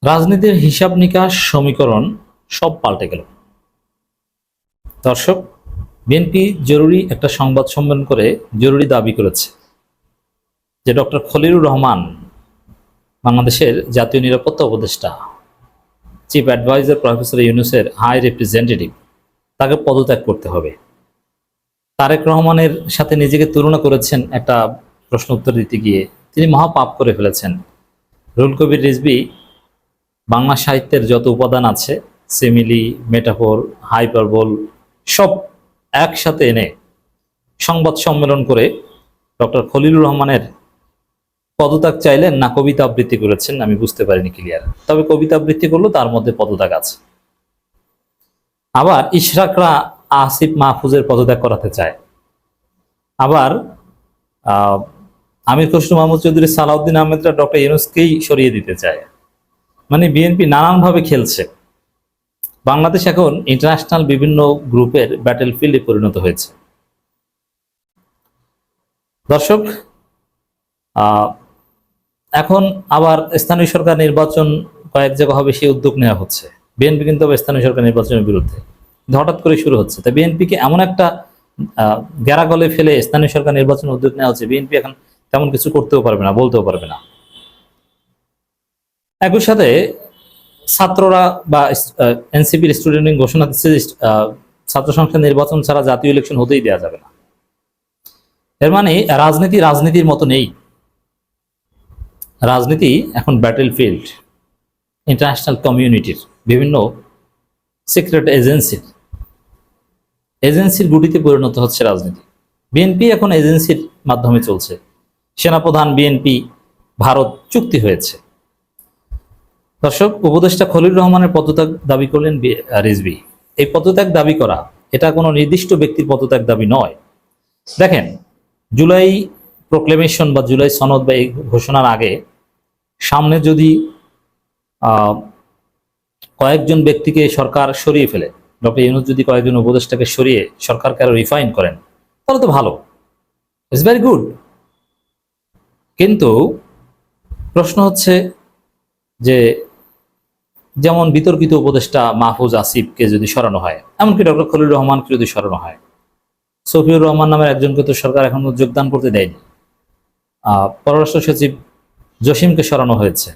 রাজনীতির হিসাব নিকাশ সমীকরণ সব পাল্টে গেল। দর্শক, বিএনপি জরুরি একটা সংবাদ সম্মেলন করে জরুরি দাবি করেছে যে ডক্টর খলিলুর রহমান, বাংলাদেশের জাতীয় নিরাপত্তা উপদেষ্টা, চিফ অ্যাডভাইজার প্রফেসর ইউনূসের হাই রিপ্রেজেন্টেটিভ, তাকে পদত্যাগ করতে হবে। তারেক রহমানের সাথে নিজেকে তুলনা করেছেন একটা প্রশ্ন উত্তর দিতে গিয়ে। তিনি মহাপাপ করে ফেলেছেন। রুহুল কবির রিজভী বাংলা সাহিত্যের যত উপাদান আছে, সিমিলি, মেটাফোর, হাইপারবোল, সব একসাথে এনে সংবাদ সম্মেলন করে ডক্টর খলিলুর রহমানের পদত্যাগ চাইলেন না কবিতা আবৃত্তি করেছেন আমি বুঝতে পারিনি ক্লিয়ার। তবে কবিতা আবৃত্তি করলো, তার মধ্যে পদত্যাগ আছে। আবার ইশরাকরা আসিফ মাহফুজের পদত্যাগ করাতে চায়। আবার আমির খসরু মাহমুদ চৌধুরী, সালাউদ্দিন আহমেদরা ডক্টর ইউনূসকেই সরিয়ে দিতে চায়। মানে বিএনপি নানানভাবে খেলছে। বাংলাদেশ এখন ইন্টারন্যাশনাল বিভিন্ন গ্রুপের ব্যাটেল ফিল্ডে পরিণত হয়েছে। দর্শক, এখন আবার স্থানীয় সরকার নির্বাচন কয়েক জায়গা হবে, সেই উদ্যোগ নেওয়া হচ্ছে। বিএনপি কিন্তু আবার স্থানীয় সরকার নির্বাচনের বিরুদ্ধে, হঠাৎ করে শুরু হচ্ছে। তাই বিএনপিকে এমন একটা গেরাগলে ফেলে স্থানীয় সরকার নির্বাচনের উদ্যোগ নেওয়া হচ্ছে, বিএনপি এখন তেমন কিছু করতেও পারবে না, বলতেও পারবে না। একই সাথে ছাত্ররা বা এনসিপির স্টুডেন্ট ঘোষণা দিচ্ছে যে ছাত্র সংসদ নির্বাচন ছাড়া জাতীয় ইলেকশন হতেই দেওয়া যাবে না। এর মানে রাজনীতির মতো নেই। রাজনীতি এখন ব্যাটেল ফিল্ড, ইন্টারন্যাশনাল কমিউনিটির বিভিন্ন সিক্রেট এজেন্সির গুটিতে পরিণত হচ্ছে রাজনীতি। বিএনপি এখন এজেন্সির মাধ্যমে চলছে। সেনাপ্রধান, বিএনপি, ভারত চুক্তি হয়েছে। দর্শক, উপদেষ্টা খলিলুর রহমানের পদত্যাগ দাবি করলেন রিজভী। এই পদত্যাগ দাবি করা এটা কোনো নির্দিষ্ট ব্যক্তির পদত্যাগ দাবি নয়। দেখেন, জুলাই প্রোক্লেমেশন বা জুলাই সনদ বা এই ঘোষণার আগে সামনে যদি কয়েকজন ব্যক্তিকে সরকার সরিয়ে ফেলে, ডক্টর ইউনূস যদি কয়েকজন উপদেষ্টাকে সরিয়ে সরকারকে আরো রিফাইন করেন, তাহলে তো ভালো, ইটস ভেরি গুড। কিন্তু প্রশ্ন হচ্ছে যে যেমন বিতর্কিত উপদেষ্টা মাহফুজ আসিফকে যদি সরানো হয়, এমনকি ডক্টর খলিলুর রহমানকে যদি সরানো হয়, সফিউর রহমান নামের একজনকে তো সরকার এখনো যোগদান করতে দেয়নি। পররাষ্ট্র সচিব জসিমকে সরানো হয়েছে।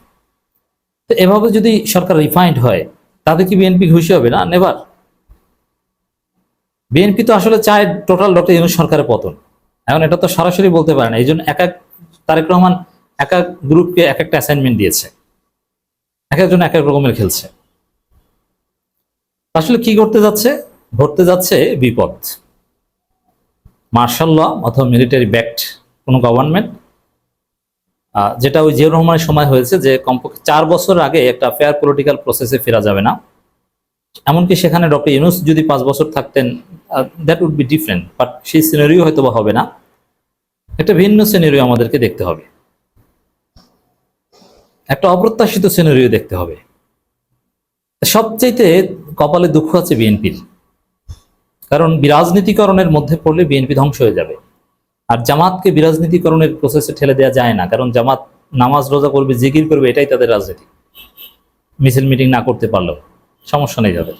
তো এভাবে যদি সরকার রিফাইন্ড হয়, তাতে কি বিএনপি খুশি হবে না? নেভার। বিএনপি তো আসলে চায় টোটাল ডক্টর ইউনূস সরকারের পতন। এখন এটা তো সরাসরি বলতে পারে না। এই জন্য তারেক রহমান এক এক গ্রুপকে এক একটা অ্যাসাইনমেন্ট দিয়েছে, এক একজন এক এক রকমের খেলছে। আসলে কি করতে যাচ্ছে? ঘটতে যাচ্ছে বিপদ। মার্শাল ল অথবা মিলিটারি ব্যাক্ট কোনো গভর্নমেন্ট, যেটা ওই জিয়াউর রহমানের সময় হয়েছে, যে কমপক্ষে 4 বছর আগে একটা ফেয়ার পলিটিক্যাল প্রসেসে ফেরা যাবে না। এমনকি সেখানে ডক্টর ইউনূস যদি 5 বছর থাকতেন, that would be different, but সেই সিনারিও হয়তো বা হবে না। একটা ভিন্ন সিনারিও আমাদেরকে দেখতে হবে, একটা অপ্রত্যাশিত সিনারিও দেখতে হবে। সবচাইতে কপালে দুঃখ আছে বিএনপির, কারণ বিরাজনীতিকরণের মধ্যে পড়লে বিএনপি ধ্বংস হয়ে যাবে। আর জামাতকে বিরাজনীতিকরণের প্রসেসে ঠেলে দেওয়া যায় না, কারণ জামাত নামাজ রোজা করবে, জিকির করবে, এটাই তাদের রাজনীতি। মিছিল মিটিং না করতে পারলেও সমস্যা নেই যাদের।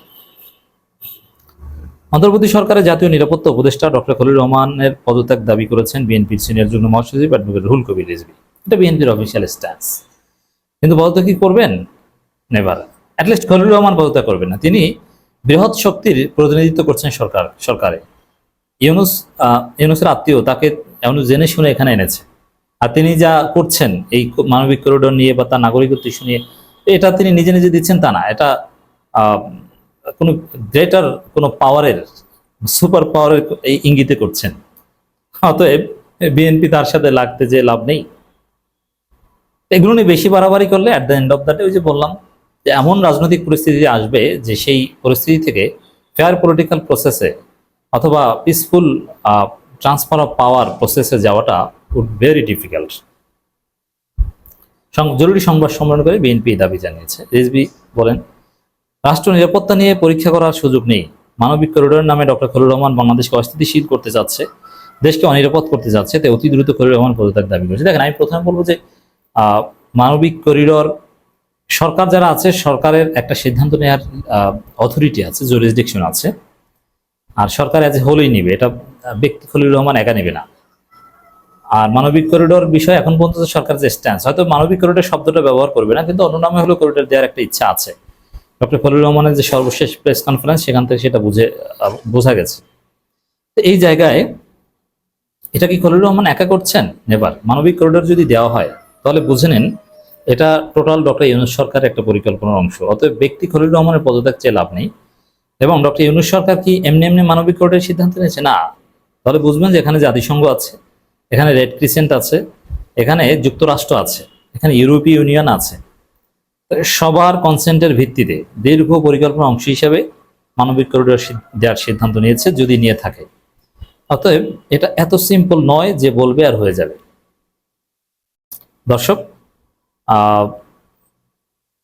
অন্তর্বর্তী সরকারের জাতীয় নিরাপত্তা উপদেষ্টা ডক্টর খলিলুর রহমানের পদত্যাগ দাবি করেছেন বিএনপির সিনিয়র যুগ্ম মহাসচিব অ্যাডভোকেট রুহুল কবির রিজভী। এটা বিএনপির অফিসিয়াল স্ট্যান্স। কিন্তু পদত্যাগ কি করবেন? নেভার। অ্যাটলিস্ট খলিলুর রহমান পদত্যাগ করবেন না। তিনি বৃহৎ শক্তির প্রতিনিধিত্ব করছেন সরকারে। ইউনূসের আত্মীয় তাকে এমন জেনে শুনে এখানে এনেছে। আর তিনি যা করছেন এই মানবিক করিডোর নিয়ে বা তার নাগরিকত্ব ইস্যু নিয়ে, এটা তিনি নিজে নিজে দিচ্ছেন তা না। এটা কোনো গ্রেটার কোনো পাওয়ারের, সুপার পাওয়ারের এই ইঙ্গিতে করছেন। অতএব বিএনপি তার সাথে লাগতে যে লাভ নেই। এগুলো নিয়ে বেশি বাড়াবাড়ি করলে at the end of the day, ওই যে বললাম যে এমন রাজনৈতিক পরিস্থিতি আসবে যে সেই পরিস্থিতি থেকে ফেয়ার পলিটিক্যাল প্রসেসে অথবা পিসফুল ট্রান্সফার অফ পাওয়ার প্রসেসে যাওয়াটা উড ভেরি ডিফিকাল্ট। জরুরি সংবাদ সম্মেলন করে বিএনপি দাবি জানিয়েছে। রিজভী বলেন, রাষ্ট্র নিরাপত্তা নিয়ে পরীক্ষা করার সুযোগ নেই। মানবিক করিডোরের নামে ডক্টর খলিলুর রহমান বাংলাদেশকে অস্থিতিশীল করতে যাচ্ছে, দেশকে অনিরাপদ করতে যাচ্ছে। তাই অতি দ্রুত খলিলুর রহমান পদত্যাগ দাবি করেছে। দেখেন, আমি প্রথমে বলবো যে মানবিক করিডোর সরকার যারা আছে, সরকারের একটা সিদ্ধান্ত নেওয়ার অথরিটি আছে, জুরিসডিকশন আছে, আর সরকার এজ এ হোলই নিবে, এটা ব্যক্তি খলিলুর রহমান একা নিবে না। আর মানবিক করিডোর বিষয় এখন পর্যন্ত সরকার যে স্ট্যান্স, হয়তো মানবিক করিডোর শব্দটা ব্যবহার করবে না, কিন্তু অন্য নামে হলো করিডোর দেওয়ার একটা ইচ্ছা আছে। ডক্টর খলিলুর রহমানের যে সর্বশেষ প্রেস কনফারেন্স, সেখান থেকে সেটা বোঝা গেছে। তো এই জায়গায় এটা কি খলিলুর রহমান একা করছেন? নেবার। মানবিক করিডোর যদি দেওয়া হয় তাহলে বুঝে নিন এটা টোটাল ডক্টর ইউনূস সরকারের একটা পরিকল্পনার অংশ। অতএব ব্যক্তি খলিলুর রহমানের পদত্যাগ চেয়ে লাভ নেই। এবং ডক্টর ইউনূস সরকার কি এমনি এমনি মানবিক করিডোরের সিদ্ধান্ত নিয়েছে? না। তাহলে বুঝবেন যে এখানে জাতিসংঘ আছে, এখানে রেড ক্রিসেন্ট আছে, এখানে যুক্তরাষ্ট্র আছে, এখানে ইউরোপীয় ইউনিয়ন আছে। সবার কনসেন্টের ভিত্তিতে দীর্ঘ পরিকল্পনার অংশ হিসেবে মানবিক করিডোর দেওয়ার সিদ্ধান্ত নিয়েছে, যদি নিয়ে থাকে। অতএব এটা এত সিম্পল নয় যে বলবে আর হয়ে যাবে। দর্শক,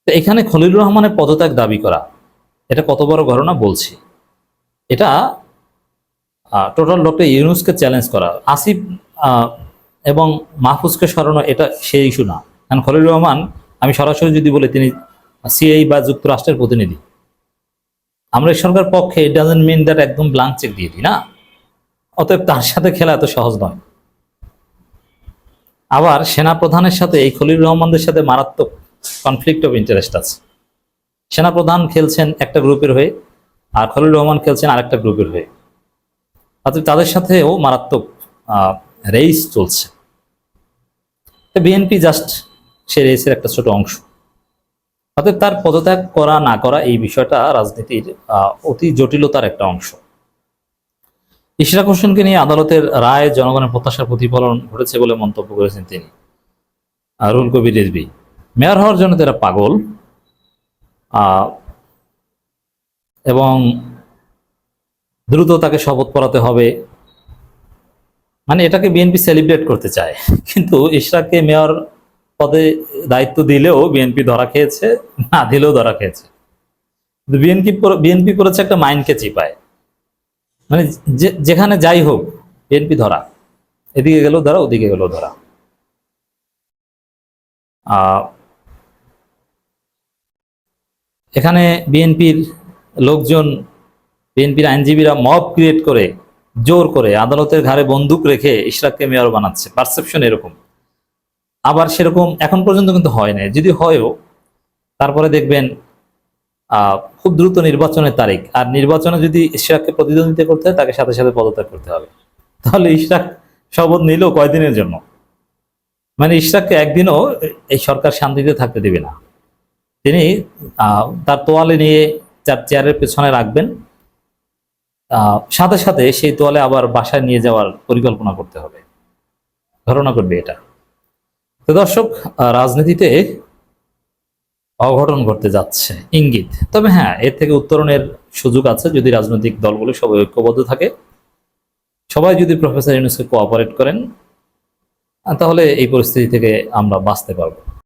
এখানে খলিলুর রহমানের পদত্যাগ দাবি করা, এটা কত বড় ঘটনা বলছি। এটা টোটাল ডক্টর ইউনূসকে চ্যালেঞ্জ করা, আসিফ এবং মাহফুজকে সরানো, এটা সেই ইস্যু না। কারণ খলিলুর রহমান, আমি সরাসরি যদি বলি, তিনি সিআই বা যুক্তরাষ্ট্রের প্রতিনিধি। আমরা এই সরকার পক্ষে, ইট ডাজন্ট মিন দ্যাট একদম ব্লাঙ্ক চেক দিয়ে দিই না। অতএব তার সাথে খেলা এত সহজ নয়। আবার সেনা প্রধানের সাথে এই খলিলুর রহমানদের সাথে মারাত্মক কনফ্লিক্ট অফ ইন্টারেস্ট আছে। সেনা প্রধান খেলছেন একটা গ্রুপের হয়ে, আর খলিলুর রহমান খেলছেন আরেকটা গ্রুপের হয়ে। অতএব তাদের সাথেও মারাত্মক রেস চলছে। বিএনপি জাস্ট সে রেসের একটা ছোট অংশ। অতএব তার পদত্যাগ করা না করা এই বিষয়টা রাজনীতির অতি জটিলতার একটা অংশ। ইশরাক হোসেনকে নিয়ে আদালতের রায় জনগণের প্রত্যাশার প্রতিফলন ঘটেছে বলে মন্তব্য করেছেন তিনি। রুহুল কবির রিজভী, মেয়র হওয়ার জন্য তারা পাগল, এবং দ্রুত তাকে শপথ পড়াতে হবে, মানে এটাকে বিএনপি সেলিব্রেট করতে চায়। কিন্তু ইশরাককে মেয়র পদে দায়িত্ব দিলেও বিএনপি ধরা খেয়েছে, না দিলেও ধরা খেয়েছে। বিএনপি করেছে একটা মাইন্ডকে চিপায়, মানে যেখানে যাই হোক বিএনপি ধরা, এদিকে গেলেও ধরা, ওদিকে গেলেও ধরা। এখানে বিএনপির লোকজন, বিএনপির আইনজীবীরা মব ক্রিয়েট করে, জোর করে আদালতের ঘাড়ে বন্দুক রেখে ইশরাককে মেয়র বানাচ্ছে, পারসেপশন এরকম। আবার সেরকম এখন পর্যন্ত কিন্তু হয় নাই, যদি হয়ও তারপরে দেখবেন খুব দ্রুত নির্বাচনের তারিখ, আর নির্বাচনে যদি ইশরাককে প্রতিদ্বন্দ্বিতা করতে হয়, তাকে সাথে সাথে পদত্যাগ করতে হবে। তাহলে ইশরাক শপথ নিল কয়দিনের জন্য? মানে ইশরাককে একদিনও এই সরকার শান্তিতে থাকতে দেবে না। তিনি তার তোয়ালে নিয়ে তার চেয়ারের পেছনে রাখবেন, সাথে সাথে সেই তোয়ালে আবার বাসায় নিয়ে যাওয়ার পরিকল্পনা করতে হবে, ধারণা করবে এটা। তো দর্শক, রাজনীতিতে অঘটন ঘটতে যাচ্ছে ইঙ্গিত। তবে হ্যাঁ, এর থেকে উত্তরণের সুযোগ আছে যদি রাজনৈতিক দলগুলো সবাই ঐক্যবদ্ধ থাকে, সবাই যদি প্রফেসর ইউনূসকে কোঅপারেট করেন, তাহলে এই পরিস্থিতি থেকে আমরা বাঁচতে পারবো।